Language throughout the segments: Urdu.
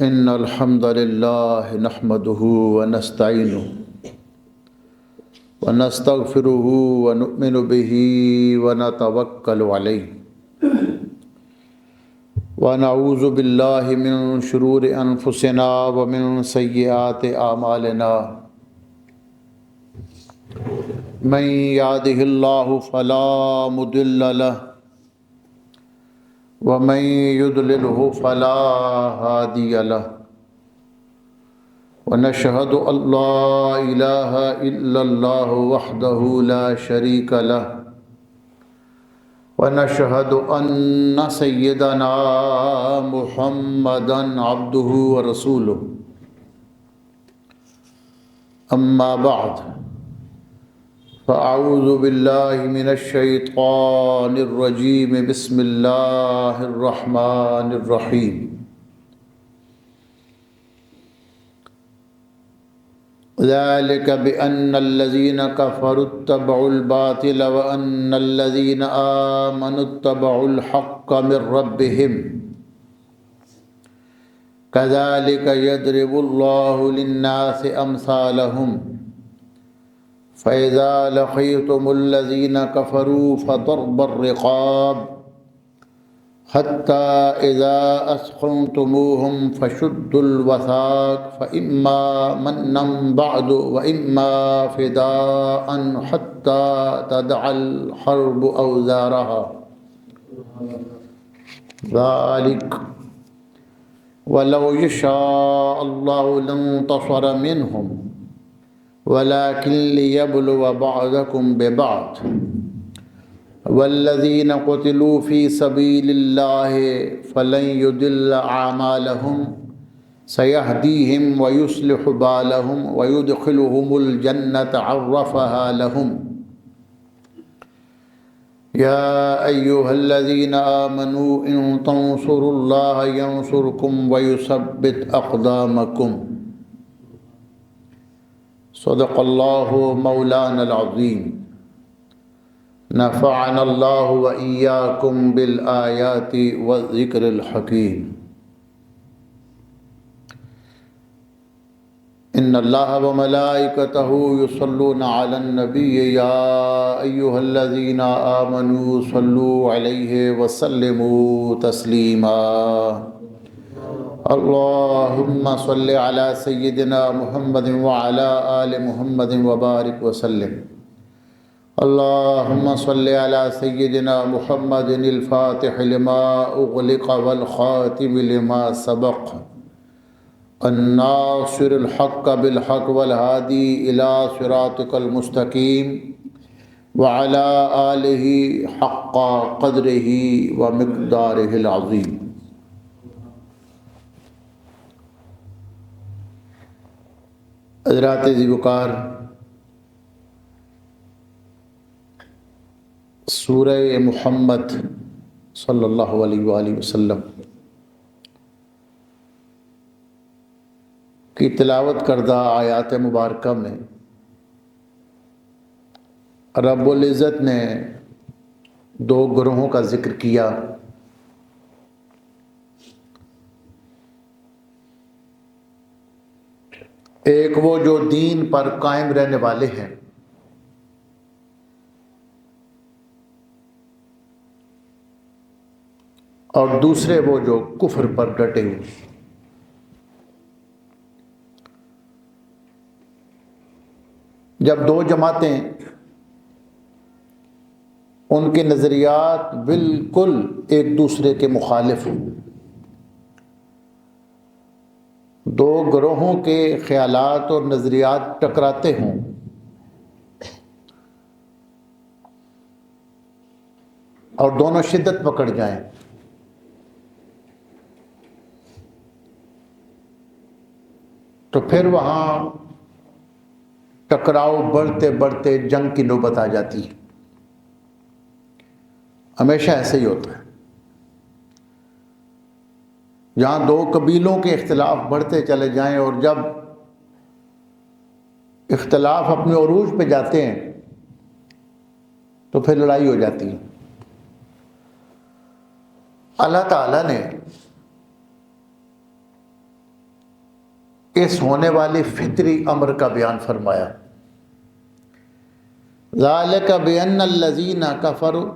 إن الحمد لله نحمده ونستعينه ونستغفره ونؤمن به ونتوكل عليه ونعوذ بالله من شرور أنفسنا ومن سيئات أعمالنا من يهده الله فلا مضل له ومن يضلله فلا هادي له ونشهد أن لا إله إلا الله وحده لا شريك له ونشهد أن سيدنا محمدًا عبده ورسوله أما بعد فأعوذ بالله من الشيطان الرجيم بسم الله الرحمن الرحيم ذلك بأن الذين كفروا اتبعوا الباطل وأن الذين آمنوا اتبعوا الحق من ربهم كذلك يضرب الله للناس أمثالهم فإذا لقيتم الذين كفروا فضرب الرقاب حتى إذا أثخنتموهم فشدوا الوثاق فإما منا بعد وإما فداء حتى تدع الحرب أوزارها ذلك ولو يشاء الله لانتصر منهم ولكن ليبلو بعضكم ببعض والذين قتلوا في سبيل الله فلن يضل أعمالهم سيهديهم ويصلح بالهم ويدخلهم الجنة عرفها لهم يا أيها الذين آمنوا إن تنصروا الله ينصركم ويثبت أقدامكم صدق الله مولانا العظيم نفعنا الله وإياكم بالآيات والذكر الحكيم إن الله وملائكته يصلون على النبي يا أيها الذين آمنوا صلوا عليه وسلموا تسليما اللهم صل على سيدنا محمد وعلى آل محمد وبارك وسلم اللهم صل على سيدنا محمد الفاتح لما أغلق والخاتم لما سبق الناصر الحق بالحق والهادي إلى صراطك المستقيم وعلى آله حق قدره ومقداره العظيم حضرات ذی وقار سورہ محمد صلی اللہ علیہ وآلہ وسلم کی تلاوت کردہ آیات مبارکہ میں رب العزت نے دو گروہوں کا ذکر کیا۔ ایک وہ جو دین پر قائم رہنے والے ہیں، اور دوسرے وہ جو کفر پر ڈٹے ہوئے۔ جب دو جماعتیں ان کے نظریات بالکل ایک دوسرے کے مخالف ہوں، دو گروہوں کے خیالات اور نظریات ٹکراتے ہوں، اور دونوں شدت پکڑ جائیں، تو پھر وہاں ٹکراؤ بڑھتے بڑھتے جنگ کی نوبت آ جاتی ہے۔ ہمیشہ ایسے ہی ہوتا ہے، جہاں دو قبیلوں کے اختلاف بڑھتے چلے جائیں اور جب اختلاف اپنے عروج پہ جاتے ہیں تو پھر لڑائی ہو جاتی ہے۔ اللہ تعالیٰ نے اس ہونے والی فطری امر کا بیان فرمایا۔ ذالک بأن الذین کفروا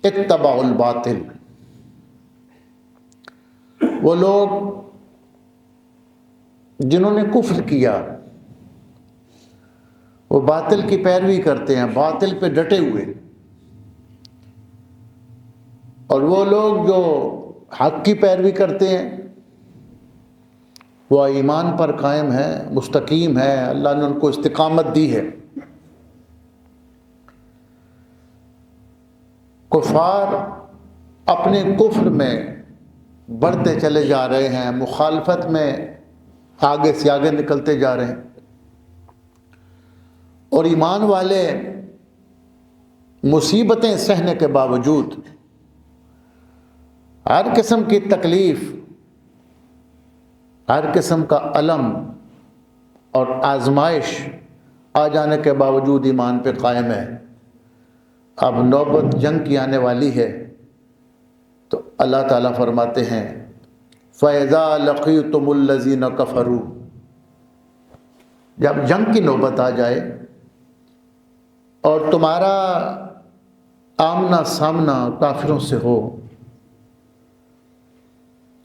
اتبعوا الباطل، وہ لوگ جنہوں نے کفر کیا وہ باطل کی پیروی کرتے ہیں، باطل پہ ڈٹے ہوئے، اور وہ لوگ جو حق کی پیروی کرتے ہیں وہ ایمان پر قائم ہے، مستقیم ہے، اللہ نے ان کو استقامت دی ہے۔ کفار اپنے کفر میں بڑھتے چلے جا رہے ہیں، مخالفت میں آگے سے آگے نکلتے جا رہے ہیں، اور ایمان والے مصیبتیں سہنے کے باوجود، ہر قسم کی تکلیف، ہر قسم کا الم اور آزمائش آ جانے کے باوجود ایمان پہ قائم ہے۔ اب نوبت جنگ کی آنے والی ہے تو اللہ تعالیٰ فرماتے ہیں فَإِذَا لَقِيتُمُ الَّذِينَ كَفَرُوا، جب جنگ کی نوبت آ جائے اور تمہارا آمنا سامنا کافروں سے ہو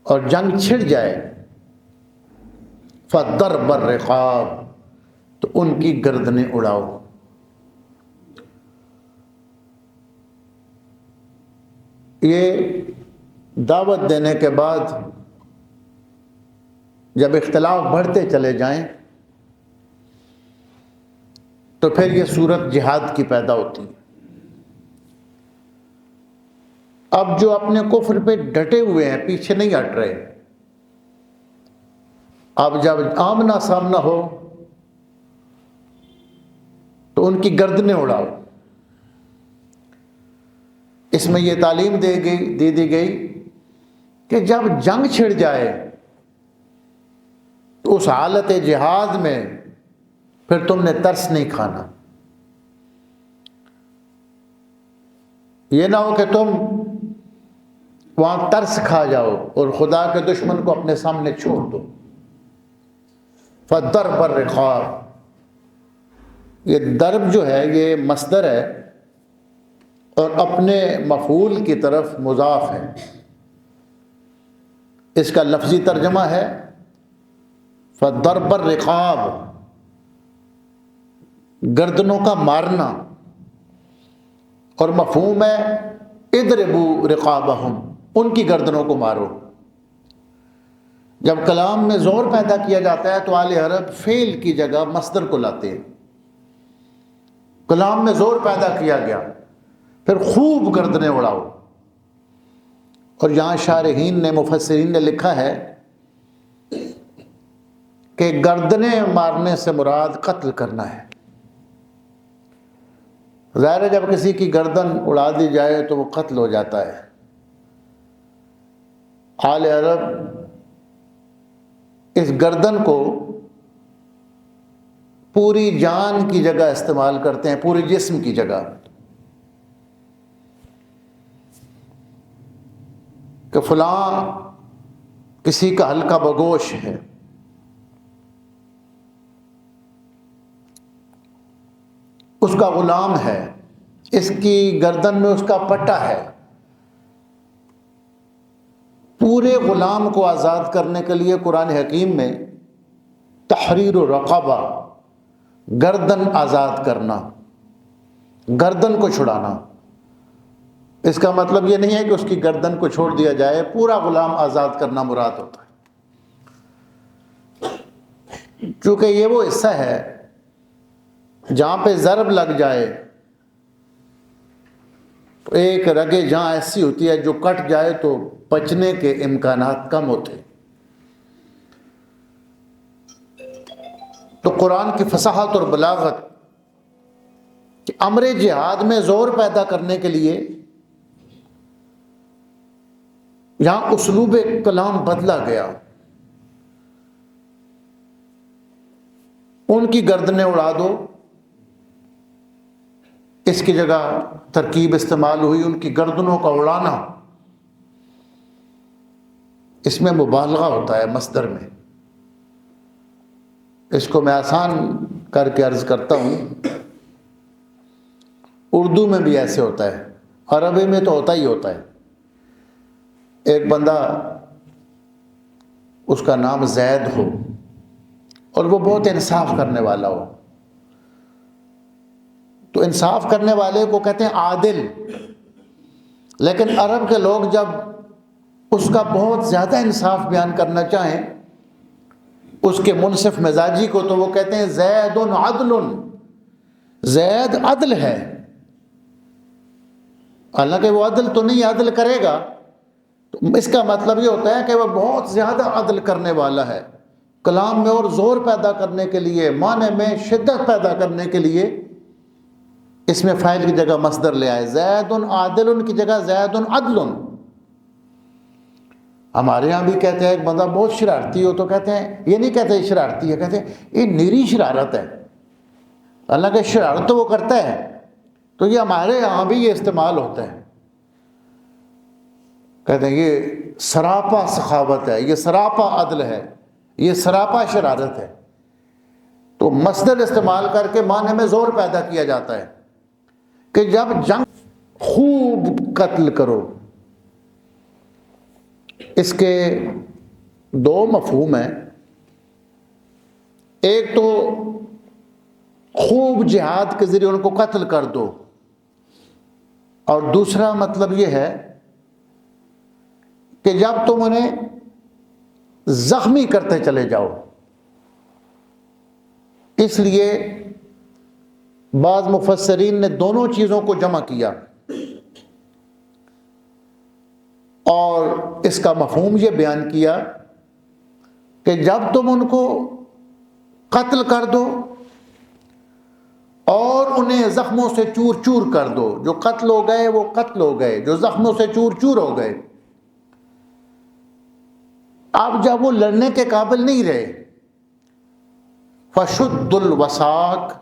اور جنگ چھڑ جائے، فَضَرْبَ الرِّقَابِ، تو ان کی گردنیں اڑاؤ۔ یہ دعوت دینے کے بعد جب اختلاف بڑھتے چلے جائیں تو پھر یہ صورت جہاد کی پیدا ہوتی ہے۔ اب جو اپنے کفر پہ ڈٹے ہوئے ہیں، پیچھے نہیں ہٹ رہے، اب جب آمنا سامنا ہو تو ان کی گردنیں اڑاؤ۔ اس میں یہ تعلیم دے دی گئی کہ جب جنگ چھڑ جائے تو اس حالت جہاد میں پھر تم نے ترس نہیں کھانا۔ یہ نہ ہو کہ تم وہاں ترس کھا جاؤ اور خدا کے دشمن کو اپنے سامنے چھوڑ دو۔ فَضَرْبَ الرِّقَابِ، یہ درب جو ہے یہ مصدر ہے اور اپنے مفعول کی طرف مضاف ہے۔ اس کا لفظی ترجمہ ہے فَضَرْبَ الرِّقَابِ، گردنوں کا مارنا، اور مفہوم ہے اضربوا رقابہم، ان کی گردنوں کو مارو۔ جب کلام میں زور پیدا کیا جاتا ہے تو اہل عرب فعل کی جگہ مصدر کو لاتے ہیں۔ کلام میں زور پیدا کیا گیا، پھر خوب گردنیں اڑاؤ۔ اور یہاں شارحین نے، مفسرین نے لکھا ہے کہ گردنیں مارنے سے مراد قتل کرنا ہے۔ ظاہر ہے جب کسی کی گردن اڑا دی جائے تو وہ قتل ہو جاتا ہے۔ اہل عرب اس گردن کو پوری جان کی جگہ استعمال کرتے ہیں، پورے جسم کی جگہ، کہ فلاں کسی کا ہلکا بگوش ہے، اس کا غلام ہے، اس کی گردن میں اس کا پٹا ہے۔ پورے غلام کو آزاد کرنے کے لیے قرآن حکیم میں تحریر الرقبہ، گردن آزاد کرنا، گردن کو چھڑانا، اس کا مطلب یہ نہیں ہے کہ اس کی گردن کو چھوڑ دیا جائے، پورا غلام آزاد کرنا مراد ہوتا ہے۔ چونکہ یہ وہ حصہ ہے جہاں پہ ضرب لگ جائے، ایک رگے جہاں ایسی ہوتی ہے جو کٹ جائے تو بچنے کے امکانات کم ہوتے۔ تو قرآن کی فصاحت اور بلاغت کہ امر جہاد میں زور پیدا کرنے کے لیے یہاں اسلوب کلام بدلا گیا۔ ان کی گردنیں اڑا دو، اس کی جگہ ترکیب استعمال ہوئی ان کی گردنوں کا اڑانا۔ اس میں مبالغہ ہوتا ہے مصدر میں، اس کو میں آسان کر کے عرض کرتا ہوں، اردو میں بھی ایسے ہوتا ہے، عربی میں تو ہوتا ہی ہوتا ہے۔ ایک بندہ، اس کا نام زید ہو اور وہ بہت انصاف کرنے والا ہو، تو انصاف کرنے والے کو کہتے ہیں عادل، لیکن عرب کے لوگ جب اس کا بہت زیادہ انصاف بیان کرنا چاہیں اس کے منصف مزاجی کو، تو وہ کہتے ہیں زید عدل، زید عدل ہے، حالانکہ وہ عدل تو نہیں، عدل کرے گا، تو اس کا مطلب یہ ہوتا ہے کہ وہ بہت زیادہ عدل کرنے والا ہے۔ کلام میں اور زور پیدا کرنے کے لیے، معنی میں شدت پیدا کرنے کے لیے اس میں فاعل کی جگہ مصدر لے آئے، زید عادل کی جگہ زید عدل۔ ہمارے ہاں بھی کہتے ہیں ایک بندہ بہت شرارتی ہو تو کہتے ہیں، یہ نہیں کہتے شرارتی ہے، کہتے ہیں یہ نیری شرارت ہے، حالانکہ شرارت تو وہ کرتا ہے۔ تو یہ ہمارے یہاں بھی یہ استعمال ہوتا ہے، کہتے ہیں یہ سراپا سخاوت ہے، یہ سراپا عدل ہے، یہ سراپا شرارت ہے۔ تو مصدر استعمال کر کے معنی میں زور پیدا کیا جاتا ہے کہ جب جنگ خوب قتل کرو۔ اس کے دو مفہوم ہیں، ایک تو خوب جہاد کے ذریعے ان کو قتل کر دو، اور دوسرا مطلب یہ ہے کہ جب تم انہیں زخمی کرتے چلے جاؤ۔ اس لیے بعض مفسرین نے دونوں چیزوں کو جمع کیا، اور اس کا مفہوم یہ بیان کیا کہ جب تم ان کو قتل کر دو اور انہیں زخموں سے چور چور کر دو، جو قتل ہو گئے وہ قتل ہو گئے، جو زخموں سے چور چور ہو گئے، اب جب وہ لڑنے کے قابل نہیں رہے، فشد الوثاق،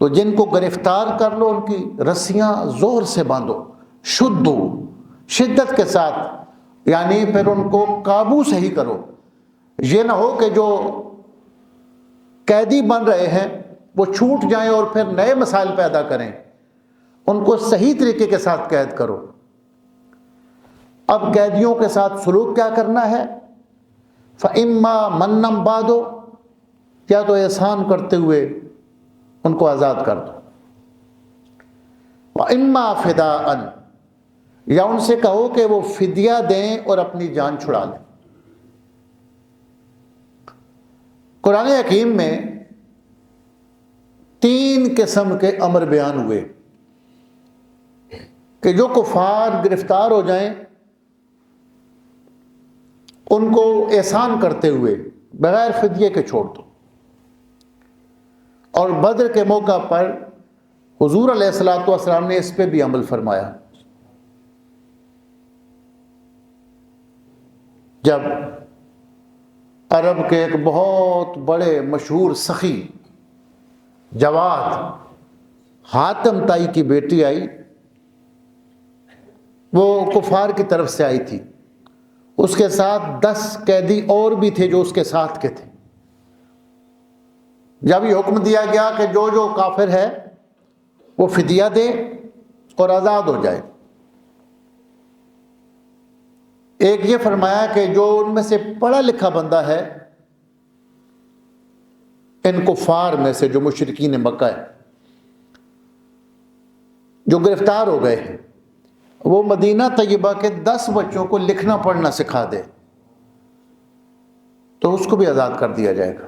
تو جن کو گرفتار کر لو ان کی رسیاں زور سے باندھو، شدو، شدت کے ساتھ، یعنی پھر ان کو قابو سے ہی کرو۔ یہ نہ ہو کہ جو قیدی بن رہے ہیں وہ چھوٹ جائیں اور پھر نئے مسائل پیدا کریں، ان کو صحیح طریقے کے ساتھ قید کرو۔ اب قیدیوں کے ساتھ سلوک کیا کرنا ہے؟ فَإِمَّا مَنًّا بَعْدُ، یا تو احسان کرتے ہوئے ان کو آزاد کر دو، وَإِمَّا فِدَاءً، یا ان سے کہو کہ وہ فدیہ دیں اور اپنی جان چھڑا لیں۔ قرآن حکیم میں 3 قسم کے امر بیان ہوئے کہ جو کفار گرفتار ہو جائیں ان کو احسان کرتے ہوئے بغیر فدیے کے چھوڑ دو۔ اور بدر کے موقع پر حضور علیہ الصلوۃ والسلام نے اس پہ بھی عمل فرمایا۔ جب عرب کے ایک بہت بڑے مشہور سخی جواد حاتم تائی کی بیٹی آئی، وہ کفار کی طرف سے آئی تھی، اس کے ساتھ 10 قیدی اور بھی تھے جو اس کے ساتھ کے تھے۔ جب یہ حکم دیا گیا کہ جو جو کافر ہے وہ فدیہ دے اور آزاد ہو جائے، ایک یہ فرمایا کہ جو ان میں سے پڑھا لکھا بندہ ہے، ان کفار میں سے جو مشرکین مکہ ہے جو گرفتار ہو گئے ہیں، وہ مدینہ طیبہ کے 10 بچوں کو لکھنا پڑھنا سکھا دے تو اس کو بھی آزاد کر دیا جائے گا۔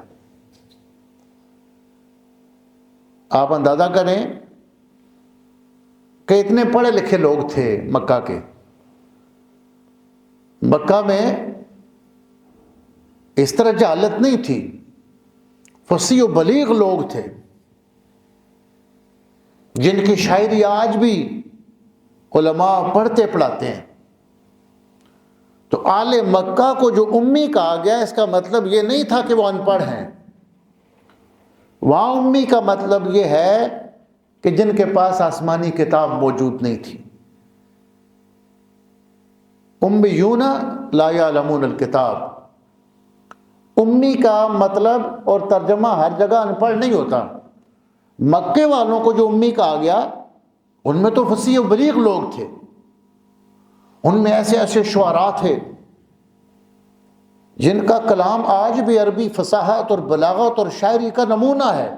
آپ اندازہ کریں کہ اتنے پڑھے لکھے لوگ تھے مکہ کے، مکہ میں اس طرح جہالت نہیں تھی، فصیح و بلیغ لوگ تھے جن کی شاعری آج بھی علماء پڑھتے پڑھاتے ہیں۔ تو آل مکہ کو جو امی کہا گیا، اس کا مطلب یہ نہیں تھا کہ وہ ان پڑھ ہیں، وہاں امی کا مطلب یہ ہے کہ جن کے پاس آسمانی کتاب موجود نہیں تھی۔ امیون لا یعلمون الکتاب، امی کا مطلب اور ترجمہ ہر جگہ ان پڑھ نہیں ہوتا۔ مکے والوں کو جو امی کہا گیا ان میں تو فصیح و بلیغ لوگ تھے، ان میں ایسے ایسے شعراء تھے جن کا کلام آج بھی عربی فصاحت اور بلاغت اور شاعری کا نمونہ ہے،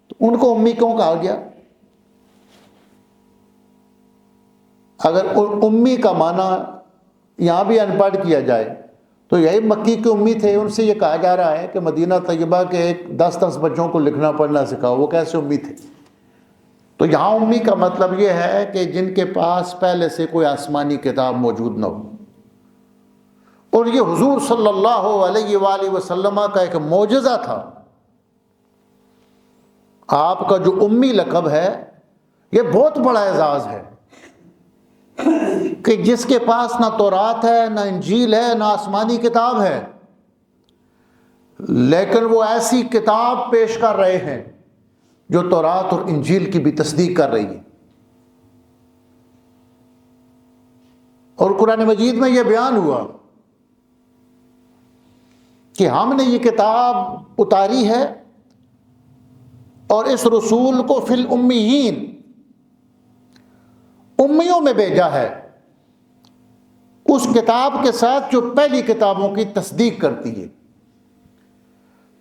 تو ان کو امی کیوں کہا گیا؟ اگر امی کا معنی یہاں بھی ان پڑھ کیا جائے تو یہی مکی کے امی تھے، ان سے یہ کہا جا رہا ہے کہ مدینہ طیبہ کے ایک 10 بچوں کو لکھنا پڑھنا سکھاؤ، وہ کیسے امی تھے؟ تو یہاں امی کا مطلب یہ ہے کہ جن کے پاس پہلے سے کوئی آسمانی کتاب موجود نہ ہو، اور یہ حضور صلی اللہ علیہ وآلہ وسلم کا ایک معجزہ تھا۔ آپ کا جو امی لقب ہے یہ بہت بڑا اعزاز ہے کہ جس کے پاس نہ تورات ہے، نہ انجیل ہے، نہ آسمانی کتاب ہے، لیکن وہ ایسی کتاب پیش کر رہے ہیں جو تورات اور انجیل کی بھی تصدیق کر رہی ہے۔ اور قرآن مجید میں یہ بیان ہوا کہ ہم نے یہ کتاب اتاری ہے اور اس رسول کو فی الامیین، امیوں میں بھیجا ہے، اس کتاب کے ساتھ جو پہلی کتابوں کی تصدیق کرتی ہے۔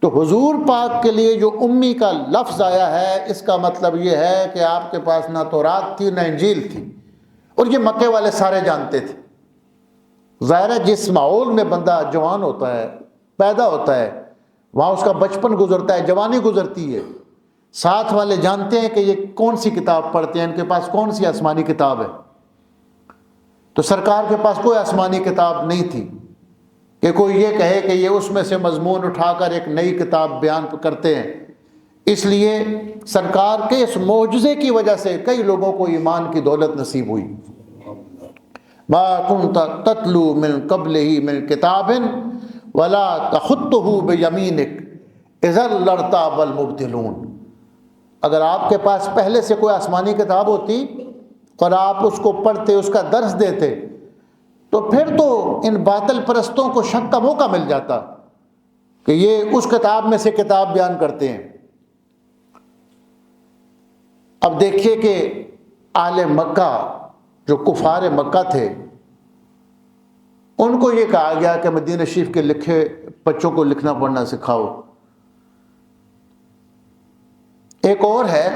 تو حضور پاک کے لیے جو امی کا لفظ آیا ہے، اس کا مطلب یہ ہے کہ آپ کے پاس نہ تورات تھی نہ انجیل تھی، اور یہ مکے والے سارے جانتے تھے۔ ظاہر ہے جس ماحول میں بندہ جوان ہوتا ہے، پیدا ہوتا ہے، وہاں اس کا بچپن گزرتا ہے، جوانی گزرتی ہے، ساتھ والے جانتے ہیں کہ یہ کون سی کتاب پڑھتے ہیں، ان کے پاس کون سی آسمانی کتاب ہے۔ تو سرکار کے پاس کوئی آسمانی کتاب نہیں تھی کہ کوئی یہ کہے کہ یہ اس میں سے مضمون اٹھا کر ایک نئی کتاب بیان کرتے ہیں۔ اس لیے سرکار کے اس معجزے کی وجہ سے کئی لوگوں کو ایمان کی دولت نصیب ہوئی۔ ما كنت تتلو من قبلہ من کتاب ولا تخطہ بیمینک اذا لارتاب المبطلون۔ اگر آپ کے پاس پہلے سے کوئی آسمانی کتاب ہوتی اور آپ اس کو پڑھتے، اس کا درس دیتے، تو پھر تو ان باطل پرستوں کو شک کا موقع مل جاتا کہ یہ اس کتاب میں سے کتاب بیان کرتے ہیں۔ اب دیکھیے کہ اہل مکہ جو کفار مکہ تھے، ان کو یہ کہا گیا کہ مدینہ شریف کے لکھے بچوں کو لکھنا پڑھنا سکھاؤ۔ ایک اور ہے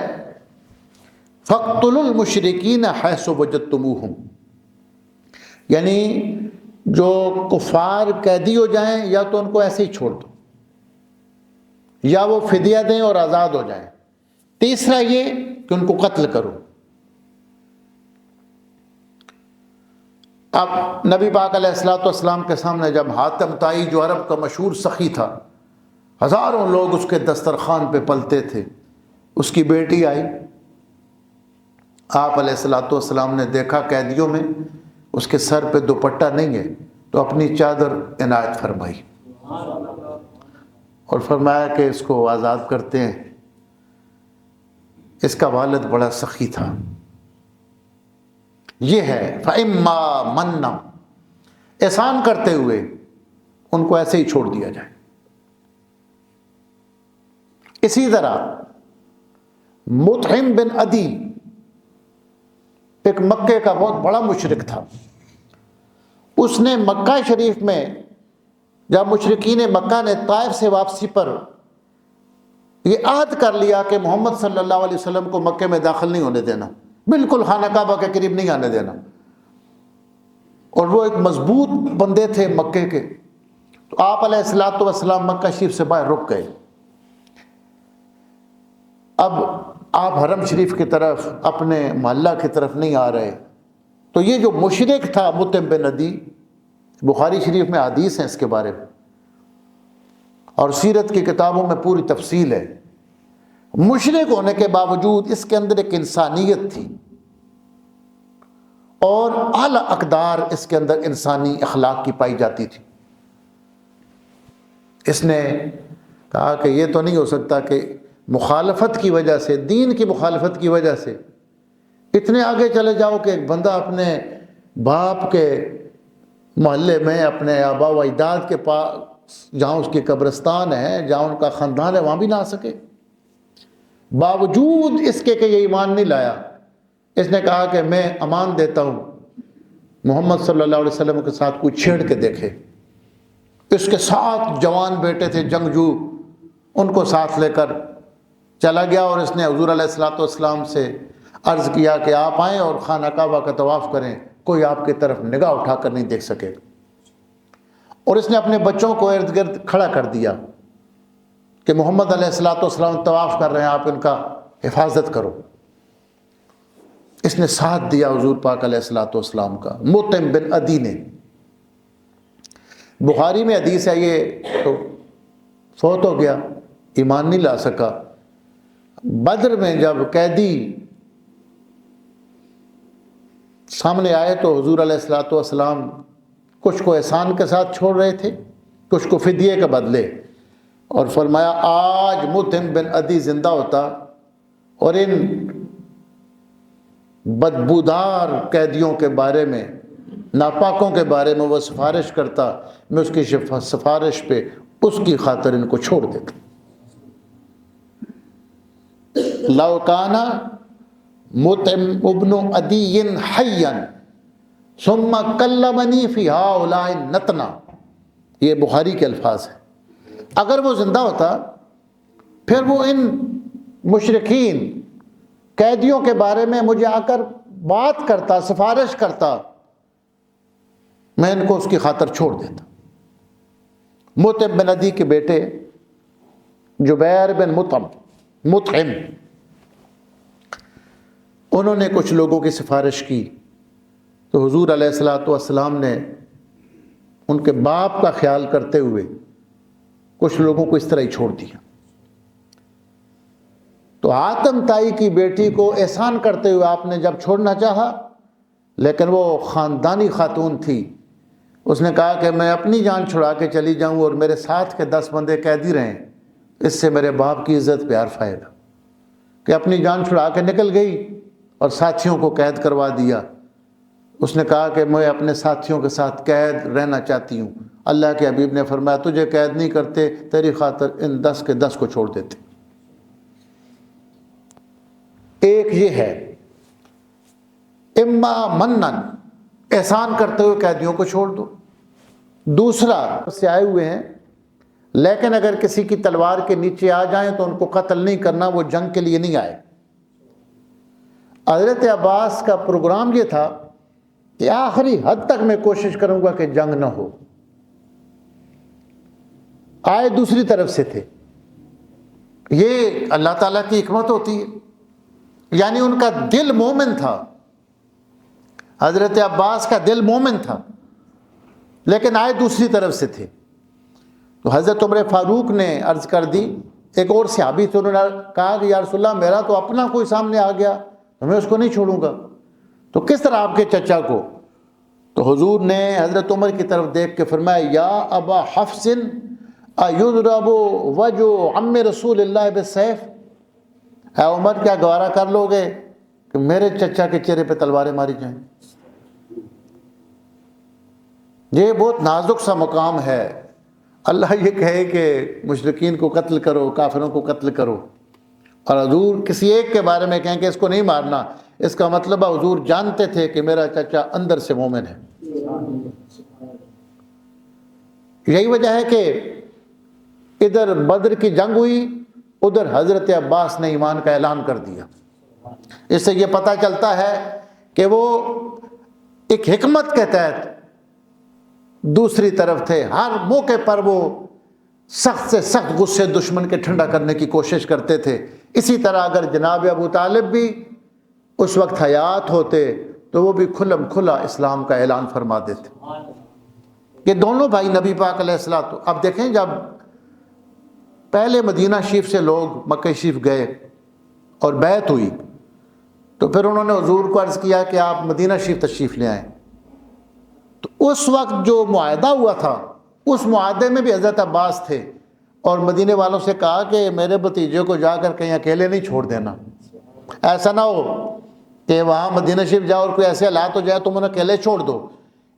فَاقْتُلُوا الْمُشْرِكِينَ حَيْثُ وَجَدتُّمُوهُمْ، یعنی جو کفار قیدی ہو جائیں یا تو ان کو ایسے ہی چھوڑ دو، یا وہ فدیہ دیں اور آزاد ہو جائیں، تیسرا یہ کہ ان کو قتل کرو۔ اب نبی پاک علیہ السلام کے سامنے جب حاتم طائی جو عرب کا مشہور سخی تھا، ہزاروں لوگ اس کے دسترخوان پہ پلتے تھے، اس کی بیٹی آئی، آپ علیہ السلام نے دیکھا قیدیوں میں اس کے سر پہ دوپٹہ نہیں ہے، تو اپنی چادر عنایت فرمائی اور فرمایا کہ اس کو آزاد کرتے ہیں۔ اس کا والد بڑا سخی تھا۔ یہ ہے فَإِمَّا مَنًّا، احسان کرتے ہوئے ان کو ایسے ہی چھوڑ دیا جائے۔ اسی طرح مطعم بن عدی ایک مکے کا بہت بڑا مشرک تھا، اس نے مکہ شریف میں جب مشرکین مکہ نے طائف سے واپسی پر یہ عہد کر لیا کہ محمد صلی اللہ علیہ وسلم کو مکے میں داخل نہیں ہونے دینا، بالکل خانہ کعبہ کے قریب نہیں آنے دینا، اور وہ ایک مضبوط بندے تھے مکے کے، تو آپ علیہ السلام مکہ شریف سے باہر رک گئے۔ اب آپ حرم شریف کی طرف، اپنے محلہ کی طرف نہیں آ رہے، تو یہ جو مشرک تھا مطعم بن عدی، بخاری شریف میں حدیث ہیں اس کے بارے میں، اور سیرت کی کتابوں میں پوری تفصیل ہے۔ مشرک ہونے کے باوجود اس کے اندر ایک انسانیت تھی، اور اعلی اقدار اس کے اندر انسانی اخلاق کی پائی جاتی تھی۔ اس نے کہا کہ یہ تو نہیں ہو سکتا کہ مخالفت کی وجہ سے، دین کی مخالفت کی وجہ سے اتنے آگے چلے جاؤ کہ ایک بندہ اپنے باپ کے محلے میں، اپنے آبا و اجداد کے جہاں اس کی قبرستان ہے، جہاں ان کا خاندان ہے، وہاں بھی نہ آ سکے؟ باوجود اس کے کہ یہ ایمان نہیں لایا، اس نے کہا کہ میں امان دیتا ہوں محمد صلی اللہ علیہ وسلم کے ساتھ کوئی چھیڑ کے دیکھے۔ اس کے ساتھ جوان بیٹے تھے جنگجو، ان کو ساتھ لے کر چلا گیا، اور اس نے حضور علیہ الصلوۃ والسلام سے عرض کیا کہ آپ آئیں اور خانہ کعبہ کا طواف کریں، کوئی آپ کی طرف نگاہ اٹھا کر نہیں دیکھ سکے۔ اور اس نے اپنے بچوں کو ارد گرد کھڑا کر دیا کہ محمد علیہ الصلوۃ والسلام طواف کر رہے ہیں، آپ ان کا حفاظت کرو۔ اس نے ساتھ دیا حضور پاک علیہ الصلوۃ والسلام کا۔ مطعم بن عدی نے، بخاری میں حدیث ہے، یہ تو فوت ہو گیا، ایمان نہیں لا سکا۔ بدر میں جب قیدی سامنے آئے تو حضور علیہ الصلوۃ والسلام کچھ کو احسان کے ساتھ چھوڑ رہے تھے، کچھ کو فدیے کے بدلے، اور فرمایا آج مطعم بن عدی زندہ ہوتا اور ان بدبودار قیدیوں کے بارے میں، ناپاکوں کے بارے میں وہ سفارش کرتا، میں اس کی سفارش پہ اس کی خاطر ان کو چھوڑ دیتا۔ لو کان مطعم ابن عدی حیا ثم کلمنی فی ہؤلاء النتنہ، یہ بخاری کے الفاظ ہیں، اگر وہ زندہ ہوتا پھر وہ ان مشرکین قیدیوں کے بارے میں مجھے آ کر بات کرتا، سفارش کرتا، میں ان کو اس کی خاطر چھوڑ دیتا۔ مطعم بن عدی کے بیٹے جبیر بن مطعم، انہوں نے کچھ لوگوں کی سفارش کی تو حضور علیہ الصلوۃ والسلام نے ان کے باپ کا خیال کرتے ہوئے کچھ لوگوں کو اس طرح ہی چھوڑ دیا۔ تو حاتم طائی کی بیٹی کو احسان کرتے ہوئے آپ نے جب چھوڑنا چاہا، لیکن وہ خاندانی خاتون تھی، اس نے کہا کہ میں اپنی جان چھڑا کے چلی جاؤں اور میرے ساتھ کے 10 بندے قیدی رہیں، اس سے میرے باپ کی عزت پیار فائدہ، کہ اپنی جان چھڑا کے نکل گئی اور ساتھیوں کو قید کروا دیا۔ اس نے کہا کہ میں اپنے ساتھیوں کے ساتھ قید رہنا چاہتی ہوں۔ اللہ کے حبیب نے فرمایا تجھے قید نہیں کرتے، تیری خاطر ان 10 کے 10 کو چھوڑ دیتے۔ ایک یہ ہے اما منن، احسان کرتے ہوئے قیدیوں کو چھوڑ دو۔ دوسرا سے آئے ہوئے ہیں لیکن اگر کسی کی تلوار کے نیچے آ جائیں تو ان کو قتل نہیں کرنا، وہ جنگ کے لیے نہیں آئے۔ حضرت عباس کا پروگرام یہ تھا کہ آخری حد تک میں کوشش کروں گا کہ جنگ نہ ہو، آئے دوسری طرف سے تھے۔ یہ اللہ تعالیٰ کی حکمت ہوتی ہے، یعنی ان کا دل مومن تھا، حضرت عباس کا دل مومن تھا، لیکن آئے دوسری طرف سے تھے۔ تو حضرت عمر فاروق نے عرض کر دی، ایک اور صحابی تھے، انہوں نے کہا کہ یا رسول اللہ میرا تو اپنا کوئی سامنے آ گیا تو میں اس کو نہیں چھوڑوں گا، تو کس طرح آپ کے چچا کو؟ تو حضور نے حضرت عمر کی طرف دیکھ کے فرمایا یا ابا حفص ایضرب وجہ عم رسول اللہ بالسیف، اے عمر کیا گوارا کر لو گے کہ میرے چچا کے چہرے پہ تلواریں ماری جائیں؟ یہ بہت نازک سا مقام ہے۔ اللہ یہ کہے کہ مشرکین کو قتل کرو، کافروں کو قتل کرو، اور حضور کسی ایک کے بارے میں کہیں کہ اس کو نہیں مارنا، اس کا مطلب ہے حضور جانتے تھے کہ میرا چچا اندر سے مومن ہے۔ یہی وجہ ہے کہ ادھر بدر کی جنگ ہوئی، ادھر حضرت عباس نے ایمان کا اعلان کر دیا۔ اس سے یہ پتہ چلتا ہے کہ وہ ایک حکمت کے تحت دوسری طرف تھے، ہر موقع پر وہ سخت سے سخت غصے دشمن کے ٹھنڈا کرنے کی کوشش کرتے تھے۔ اسی طرح اگر جناب ابو طالب بھی اس وقت حیات ہوتے تو وہ بھی کھلم کھلا اسلام کا اعلان فرما دیتے۔ یہ دونوں بھائی نبی پاک علیہ السلام، اب دیکھیں جب پہلے مدینہ شریف سے لوگ مکہ شریف گئے اور بیعت ہوئی تو پھر انہوں نے حضور کو عرض کیا کہ آپ مدینہ شریف تشریف لے آئیں، تو اس وقت جو معاہدہ ہوا تھا اس معاہدے میں بھی حضرت عباس تھے، اور مدینے والوں سے کہا کہ میرے بھتیجے کو جا کر کہیں اکیلے نہیں چھوڑ دینا، ایسا نہ ہو کہ وہاں مدینہ شریف جاؤ اور کوئی ایسے حالات ہو جائے تم انہیں اکیلے چھوڑ دو،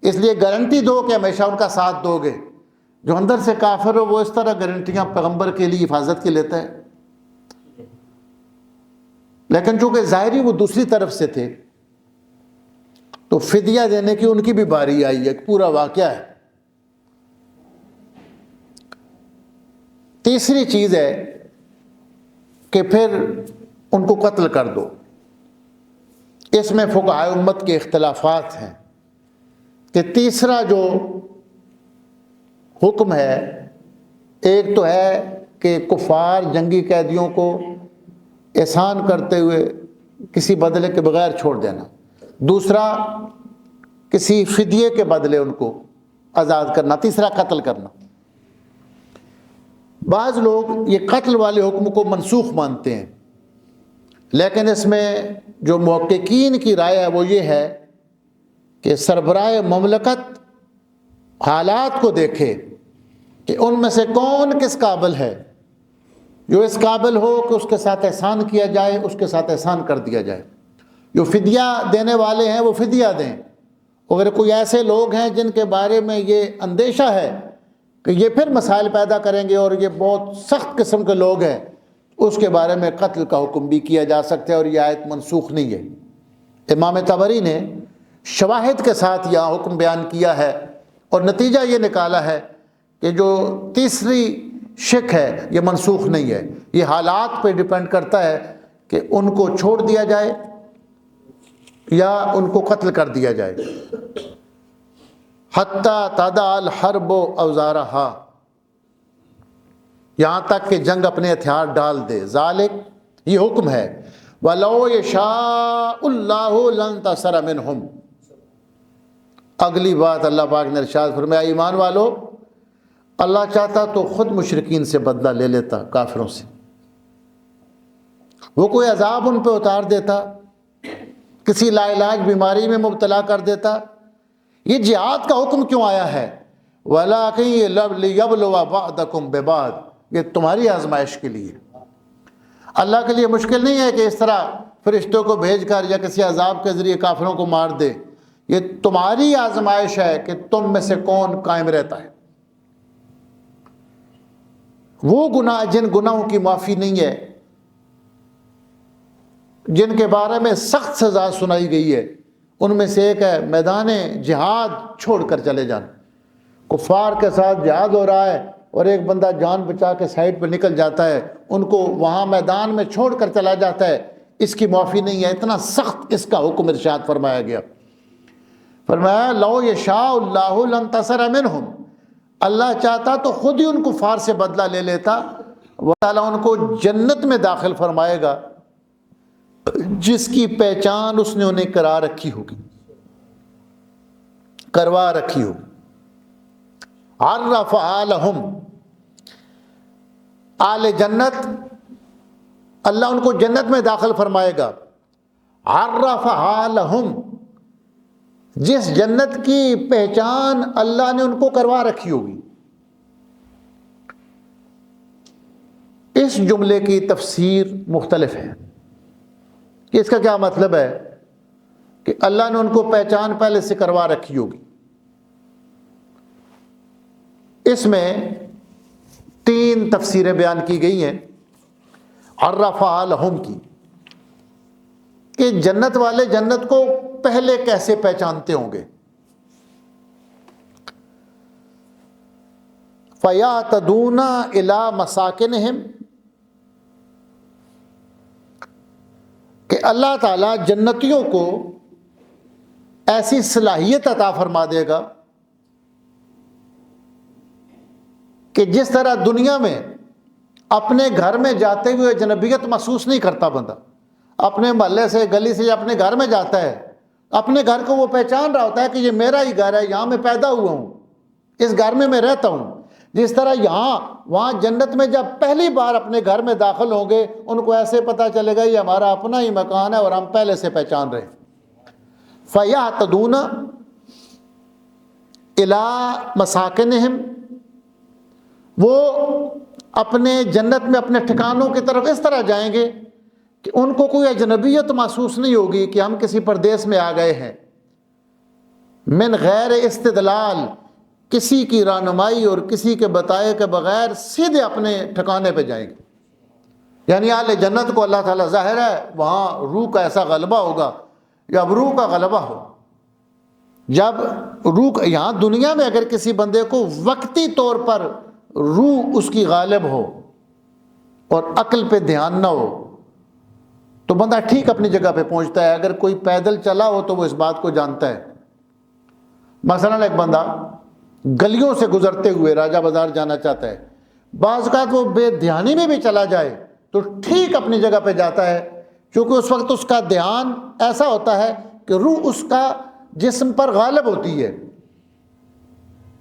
اس لیے گارنٹی دو کہ ہمیشہ ان کا ساتھ دو گے۔ جو اندر سے کافر ہو وہ اس طرح گارنٹیاں پیغمبر کے لیے حفاظت کی لیتا ہے، لیکن چونکہ ظاہری وہ دوسری طرف سے تھے تو فدیہ دینے کی ان کی بھی باری آئی ہے، ایک پورا واقعہ ہے۔ تیسری چیز ہے کہ پھر ان کو قتل کر دو۔ اس میں فقہائے امت کے اختلافات ہیں کہ تیسرا جو حکم ہے، ایک تو ہے کہ کفار جنگی قیدیوں کو احسان کرتے ہوئے کسی بدلے کے بغیر چھوڑ دینا، دوسرا کسی فدیے کے بدلے ان کو آزاد کرنا، تیسرا قتل کرنا۔ بعض لوگ یہ قتل والے حکم کو منسوخ مانتے ہیں، لیکن اس میں جو محققین کی رائے ہے وہ یہ ہے کہ سربراہ مملکت حالات کو دیکھے کہ ان میں سے کون کس قابل ہے، جو اس قابل ہو کہ اس کے ساتھ احسان کیا جائے اس کے ساتھ احسان کر دیا جائے۔ جو فدیہ دینے والے ہیں وہ فدیہ دیں، اگر کوئی ایسے لوگ ہیں جن کے بارے میں یہ اندیشہ ہے کہ یہ پھر مسائل پیدا کریں گے اور یہ بہت سخت قسم کے لوگ ہیں، اس کے بارے میں قتل کا حکم بھی کیا جا سکتا ہے، اور یہ آیت منسوخ نہیں ہے۔ امام طبری نے شواہد کے ساتھ یہ حکم بیان کیا ہے اور نتیجہ یہ نکالا ہے کہ جو تیسری شک ہے یہ منسوخ نہیں ہے، یہ حالات پہ ڈیپینڈ کرتا ہے کہ ان کو چھوڑ دیا جائے یا ان کو قتل کر دیا جائے۔ حتیٰ تضع الحرب اوزارہا، یہاں تک کہ جنگ اپنے ہتھیار ڈال دے۔ ذالک، یہ حکم ہے، وَلَوْ يَشَاءُ اللَّهُ لَانتَصَرَ مِنْهُمْ۔ اگلی بات اللہ پاک نے ارشاد فرمایا، ایمان والو، اللہ چاہتا تو خود مشرکین سے بدلہ لے لیتا، کافروں سے، وہ کوئی عذاب ان پہ اتار دیتا، کسی لا علاج بیماری میں مبتلا کر دیتا۔ یہ جہاد کا حکم کیوں آیا ہے؟ وَلَٰكِن لِيَبْلُوَ بَعْضَكُم بِبَعْضٍ، یہ تمہاری آزمائش کے لیے۔ اللہ کے لیے مشکل نہیں ہے کہ اس طرح فرشتوں کو بھیج کر یا کسی عذاب کے ذریعے کافروں کو مار دے، یہ تمہاری آزمائش ہے کہ تم میں سے کون قائم رہتا ہے۔ وہ گناہ جن گناہوں کی معافی نہیں ہے، جن کے بارے میں سخت سزا سنائی گئی ہے، ان میں سے ایک ہے میدان جہاد چھوڑ کر چلے جانا۔ کفار کے ساتھ جہاد ہو رہا ہے اور ایک بندہ جان بچا کے سائڈ پہ نکل جاتا ہے، ان کو وہاں میدان میں چھوڑ کر چلا جاتا ہے، اس کی معافی نہیں ہے۔ اتنا سخت اس کا حکم ارشاد فرمایا گیا۔ فرمایا لو یشاء اللہ لانتصر منہم، اللہ چاہتا تو خود ہی ان کفار سے بدلہ لے لیتا، وہ تعالیٰ ان کو جنت میں داخل فرمائے گا جس کی پہچان اس نے انہیں کرا رکھی ہوگی، کروا رکھی ہوگی۔ عرفہا لہم، آل جنت، اللہ ان کو جنت میں داخل فرمائے گا۔ عرفہا لہم، جس جنت کی پہچان اللہ نے ان کو کروا رکھی ہوگی۔ اس جملے کی تفسیر مختلف ہے کہ اس کا کیا مطلب ہے کہ اللہ نے ان کو پہچان پہلے سے کروا رکھی ہوگی۔ اس میں 3 تفسیریں بیان کی گئی ہیں عرفہا لہم کی، کہ جنت والے جنت کو پہلے کیسے پہچانتے ہوں گے۔ فَيَعْتَدُونَ إِلَىٰ مَسَاكِنِهِمْ، کہ اللہ تعالیٰ جنتیوں کو ایسی صلاحیت عطا فرما دے گا کہ جس طرح دنیا میں اپنے گھر میں جاتے ہوئے اجنبیت محسوس نہیں کرتا بندہ، اپنے محلے سے گلی سے یا اپنے گھر میں جاتا ہے، اپنے گھر کو وہ پہچان رہا ہوتا ہے کہ یہ میرا ہی گھر ہے، یہاں میں پیدا ہوا ہوں، اس گھر میں رہتا ہوں۔ جس طرح یہاں وہاں جنت میں جب پہلی بار اپنے گھر میں داخل ہوں گے، ان کو ایسے پتہ چلے گا یہ ہمارا اپنا ہی مکان ہے اور ہم پہلے سے پہچان رہے ہیں۔ فَيَعْتَدُونَ إِلَىٰ مَسَاكِنِهِمْ، وہ اپنے جنت میں اپنے ٹھکانوں کی طرف اس طرح جائیں گے کہ ان کو کوئی اجنبیت محسوس نہیں ہوگی کہ ہم کسی پردیس میں آ گئے ہیں۔ من غیر استدلال، کسی کی رہنمائی اور کسی کے بتائے کے بغیر سیدھے اپنے ٹھکانے پہ جائیں گے. یعنی اہل جنت کو اللہ تعالیٰ ظاہر ہے وہاں روح کا ایسا غلبہ ہوگا. جب روح کا غلبہ ہو، جب روح یہاں دنیا میں اگر کسی بندے کو وقتی طور پر روح اس کی غالب ہو اور عقل پہ دھیان نہ ہو تو بندہ ٹھیک اپنی جگہ پہ پہنچتا ہے. اگر کوئی پیدل چلا ہو تو وہ اس بات کو جانتا ہے. مثلا ایک بندہ گلیوں سے گزرتے ہوئے راجہ بازار جانا چاہتا ہے، بعض اوقات وہ بے دھیانی میں بھی چلا جائے تو ٹھیک اپنی جگہ پہ جاتا ہے، چونکہ اس وقت اس کا دھیان ایسا ہوتا ہے کہ روح اس کا جسم پر غالب ہوتی ہے.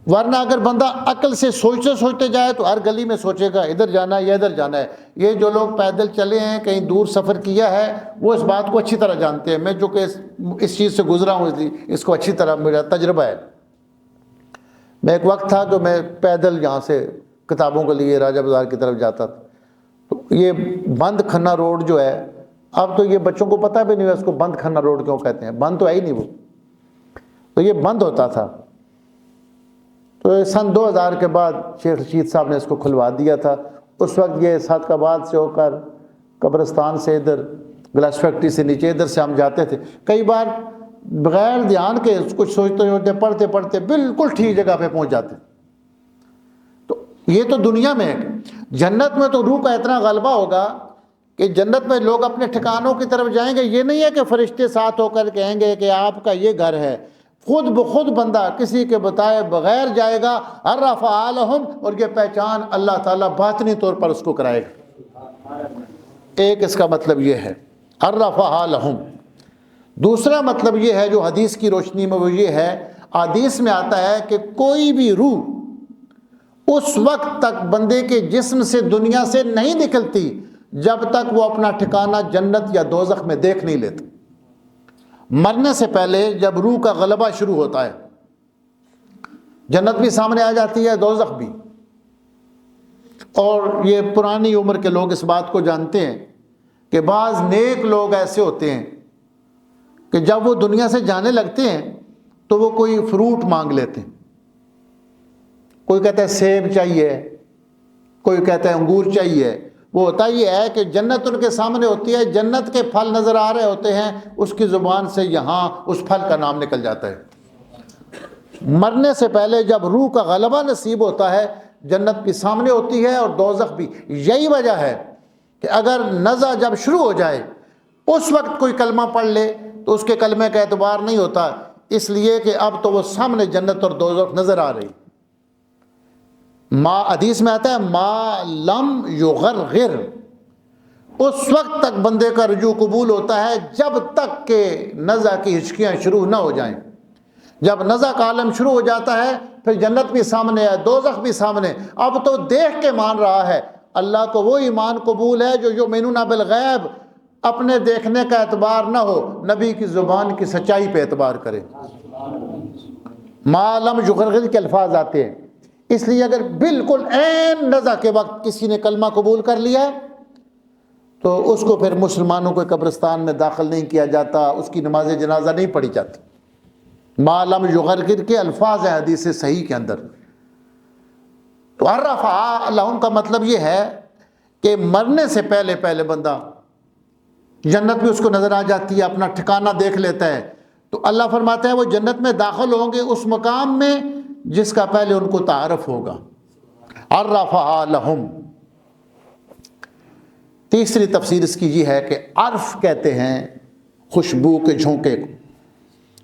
ورنہ اگر بندہ عقل سے سوچتے سوچتے جائے تو ہر گلی میں سوچے گا ادھر جانا ہے یا ادھر جانا ہے. یہ جو لوگ پیدل چلے ہیں، کہیں دور سفر کیا ہے، وہ اس بات کو اچھی طرح جانتے ہیں. میں جو کہ اس چیز سے گزرا ہوں اس لیے اس کو اچھی طرح میرا تجربہ ہے. میں ایک وقت تھا جو میں پیدل یہاں سے کتابوں کے لیے راجہ بازار کی طرف جاتا تھا، تو یہ بند کھنا روڈ جو ہے، اب تو یہ بچوں کو پتہ بھی نہیں ہے اس کو بند کھنا روڈ کیوں کہتے ہیں، بند تو ہے ہی نہیں وہ، تو یہ بند ہوتا تھا. تو سن 2000 کے بعد شیخ رشید صاحب نے اس کو کھلوا دیا تھا. اس وقت یہ صادقآباد سے ہو کر قبرستان سے ادھر گلاس فیکٹری سے نیچے ادھر سے ہم جاتے تھے. کئی بار بغیر دھیان کے کچھ سوچتے سوچتے پڑھتے پڑھتے بالکل ٹھیک جگہ پہ پہنچ جاتے. تو یہ تو دنیا میں ہے. جنت میں تو روح کا اتنا غلبہ ہوگا کہ جنت میں لوگ اپنے ٹھکانوں کی طرف جائیں گے. یہ نہیں ہے کہ فرشتے ساتھ ہو کر کہیں گے کہ آپ کا یہ گھر ہے. خود بخود بندہ کسی کے بتائے بغیر جائے گا. عرف اعلہم، اور یہ پہچان اللہ تعالیٰ باطنی طور پر اس کو کرائے گا. ایک اس کا مطلب یہ ہے عرف اعلہم. دوسرا مطلب یہ ہے جو حدیث کی روشنی میں وہ یہ ہے، حدیث میں آتا ہے کہ کوئی بھی روح اس وقت تک بندے کے جسم سے دنیا سے نہیں نکلتی جب تک وہ اپنا ٹھکانہ جنت یا دوزخ میں دیکھ نہیں لیتا. مرنے سے پہلے جب روح کا غلبہ شروع ہوتا ہے، جنت بھی سامنے آ جاتی ہے، دوزخ بھی. اور یہ پرانی عمر کے لوگ اس بات کو جانتے ہیں کہ بعض نیک لوگ ایسے ہوتے ہیں کہ جب وہ دنیا سے جانے لگتے ہیں تو وہ کوئی فروٹ مانگ لیتے ہیں. کوئی کہتا ہے سیب چاہیے، کوئی کہتا ہے انگور چاہیے. وہ ہوتا یہ ہے کہ جنت ان کے سامنے ہوتی ہے، جنت کے پھل نظر آ رہے ہوتے ہیں، اس کی زبان سے یہاں اس پھل کا نام نکل جاتا ہے. مرنے سے پہلے جب روح کا غلبہ نصیب ہوتا ہے، جنت بھی سامنے ہوتی ہے اور دوزخ بھی. یہی وجہ ہے کہ اگر نزع جب شروع ہو جائے اس وقت کوئی کلمہ پڑھ لے تو اس کے کلمے کا اعتبار نہیں ہوتا، اس لیے کہ اب تو وہ سامنے جنت اور دوزخ نظر آ رہی. حدیث میں آتا ہے ما لم یغرغر، اس وقت تک بندے کا رجوع قبول ہوتا ہے جب تک کہ نزع کی ہچکیاں شروع نہ ہو جائیں. جب نزع کا عالم شروع ہو جاتا ہے پھر جنت بھی سامنے ہے، دوزخ بھی سامنے. اب تو دیکھ کے مان رہا ہے. اللہ کو وہ ایمان قبول ہے جو یؤمنون بالغیب، اپنے دیکھنے کا اعتبار نہ ہو، نبی کی زبان کی سچائی پہ اعتبار کرے. ما لم یغرغر کے الفاظ آتے ہیں. اس لیے اگر بالکل عین نزع کے وقت کسی نے کلمہ قبول کر لیا تو اس کو پھر مسلمانوں کو قبرستان میں داخل نہیں کیا جاتا، اس کی نماز جنازہ نہیں پڑھی جاتی. ما لم یغرغر کے الفاظ ہیں حدیث صحیح کے اندر. تو عرف لہم کا مطلب یہ ہے کہ مرنے سے پہلے پہلے بندہ جنت بھی اس کو نظر آ جاتی ہے، اپنا ٹھکانہ دیکھ لیتا ہے. تو اللہ فرماتا ہے وہ جنت میں داخل ہوں گے اس مقام میں جس کا پہلے ان کو تعارف ہوگا. عرف لہم. تیسری تفسیر اس کی یہ ہے کہ عرف کہتے ہیں خوشبو کے جھونکے کو.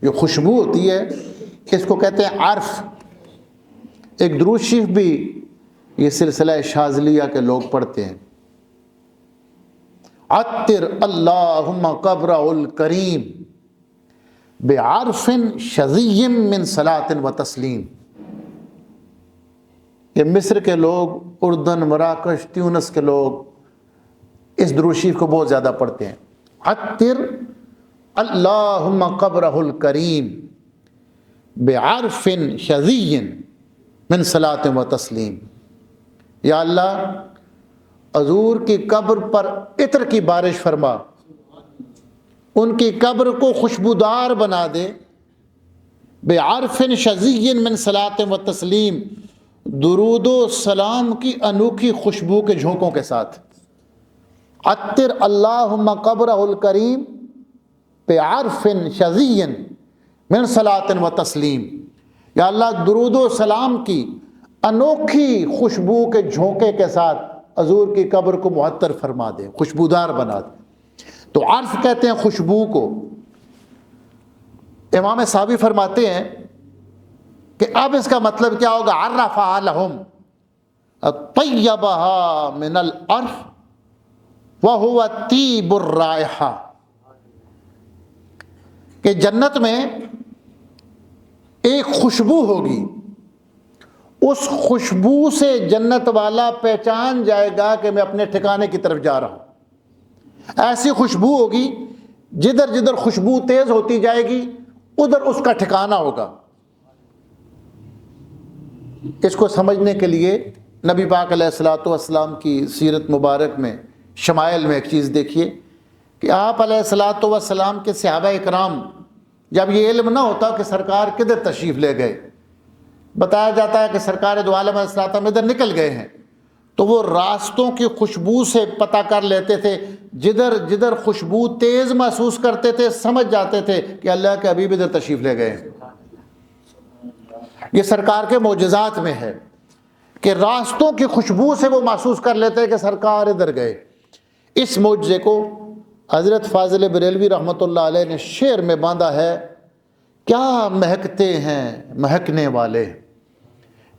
جو خوشبو ہوتی ہے اس کو کہتے ہیں عرف. ایک درود شریف بھی یہ سلسلہ شاذلیہ کے لوگ پڑھتے ہیں. عطر اللہم قبرہ الکریم بعرف شذی من صلاۃ و تسلیم. یہ مصر کے لوگ، اردن، مراکش، تیونس کے لوگ اس درود شریف کو بہت زیادہ پڑھتے ہیں. عطر اللہم قبرہ الکریم بعرف شذی من صلاۃ و تسلیم. یا اللہ حضور کی قبر پر عطر کی بارش فرما، ان کی قبر کو خوشبودار بنا دے بعرف شذی من صلاۃ و تسلیم، درود و سلام کی انوکھی خوشبو کے جھونکوں کے ساتھ. عطر اللہم قبرہ الکریم بعرف شذی من صلاۃ و تسلیم، یا اللہ درود و سلام کی انوکھی خوشبو کے جھونکے کے ساتھ حضور کی قبر کو معطر فرما دے، خوشبودار بنا دے. تو عرف کہتے ہیں خوشبو کو. امام صحابی فرماتے ہیں کہ اب اس کا مطلب کیا ہوگا؟ عرفہا لہم طیبہا من العرف وہو طیب الرائحہ، کہ جنت میں ایک خوشبو ہوگی، اس خوشبو سے جنت والا پہچان جائے گا کہ میں اپنے ٹھکانے کی طرف جا رہا ہوں. ایسی خوشبو ہوگی جدھر جدھر خوشبو تیز ہوتی جائے گی ادھر اس کا ٹھکانہ ہوگا. اس کو سمجھنے کے لیے نبی پاک علیہ الصلوۃ والسلام کی سیرت مبارک میں شمائل میں ایک چیز دیکھیے کہ آپ علیہ الصلوۃ والسلام کے صحابہ اکرام جب یہ علم نہ ہوتا کہ سرکار کدھر تشریف لے گئے، بتایا جاتا ہے کہ سرکار دو عالم علیہ السلام ادھر نکل گئے ہیں، تو وہ راستوں کی خوشبو سے پتہ کر لیتے تھے. جدھر جدھر خوشبو تیز محسوس کرتے تھے سمجھ جاتے تھے کہ اللہ کے حبیب ادھر تشریف لے گئے ہیں. یہ سرکار کے معجزات میں ہے کہ راستوں کی خوشبو سے وہ محسوس کر لیتے ہیں کہ سرکار ادھر گئے. اس معجزے کو حضرت فاضل بریلوی رحمۃ اللہ علیہ نے شعر میں باندھا ہے. کیا مہکتے ہیں مہکنے والے،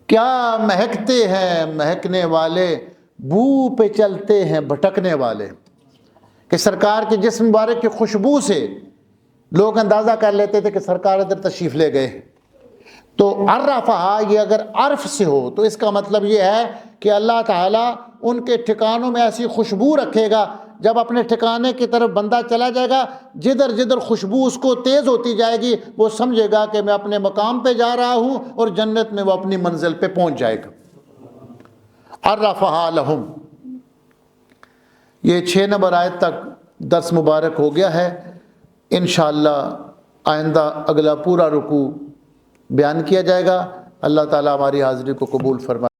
کیا مہکتے ہیں مہکنے والے، بو پہ چلتے ہیں بھٹکنے والے. کہ سرکار کے جسم مبارک کی خوشبو سے لوگ اندازہ کر لیتے تھے کہ سرکار ادھر تشریف لے گئے. تو عرفہا یہ اگر عرف سے ہو تو اس کا مطلب یہ ہے کہ اللہ تعالیٰ ان کے ٹھکانوں میں ایسی خوشبو رکھے گا، جب اپنے ٹھکانے کی طرف بندہ چلا جائے گا جدھر جدھر خوشبو اس کو تیز ہوتی جائے گی وہ سمجھے گا کہ میں اپنے مقام پہ جا رہا ہوں اور جنت میں وہ اپنی منزل پہ پہنچ جائے گا. عرفہا لہم. یہ 6 نمبر آیت تک درس مبارک ہو گیا ہے. انشاءاللہ آئندہ اگلا پورا رکوع بیان کیا جائے گا. اللہ تعالیٰ ہماری حاضری کو قبول فرمائے.